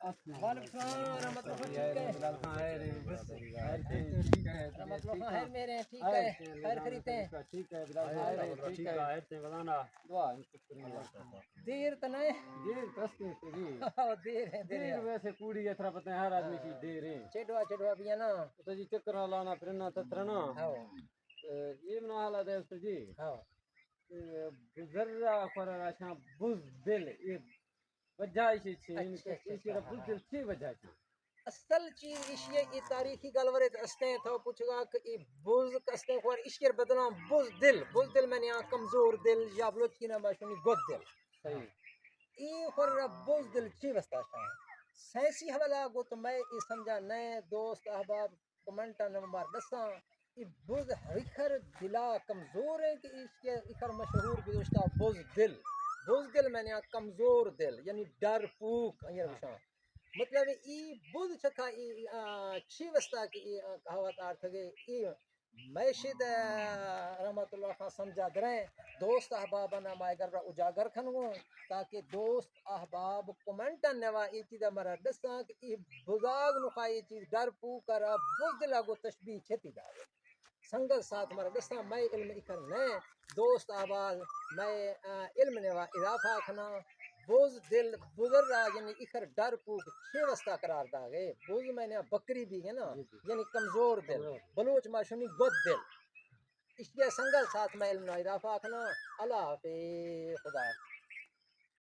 وعلیکم السلام رحمۃ اللہ ٹھیک ہے رحمۃ اللہ خیر میرے ٹھیک ہے خیر خریدتے ہیں ٹھیک ہے ٹھیک ہے دعا دیر تو نہیں دیر کستے جی دیر ہے دیر ویسے کوڑی اترا پتہ ہے ہر آدمی کی دیر ہے چڑوا بھی ہے نا تو جی چکر لانا پھرنا تترنا ہاں یہ بنا حالات ہے استاد جی ہاں ذرا فرا شان بز دل یہ وجہ اسی چھین اسی را بز دل چھ وجہ چھ اصل چیز اشیاء یہ تاریخی گلورت استے تو پوچھ گا کہ یہ بز کستے خور اشکر بدلام بز دل میں نے کمزور دل یا بلوچ کی نام باشونی گد دل صحیح یہ خور بز دل چی وستا شاہ سینسی حوالہ گو تو میں یہ سمجھا نئے دوست احباب کمنٹا نمبر دساں یہ بز ہریکر دلا کمزور ہے کہ اس کے اکر مشہور گزشتہ بز دل میں نے کمزور دل یعنی ڈر پوک یہ بشاں مطلب ای بز چکا چھی وستا کی کہاوت آرتھ گے ای میشد رحمت اللہ خان سمجھا دریں دوست احباب نام اگر اجاگر کھنگو تاکہ دوست احباب کمنٹن نوا ای چیز مرا دساں کہ ای بزاگ نخوائی چیز ڈر پو کرا بزدل آگو تشبیح چھتی داگے سنگل ساتھ مرا دساں میں علم اکر نئے دوست احباب میں علم نوا اضافہ کھنا بوز دل بزر را یعنی اکر ڈر پوک چھ وستا قرار دا گئے بوز میں نے بکری بھی ہے نا یعنی کمزور دل بلوچ ماشونی گد دل اس لیے سنگل ساتھ میں علم نوا اضافہ کھنا اللہ حافظ خدا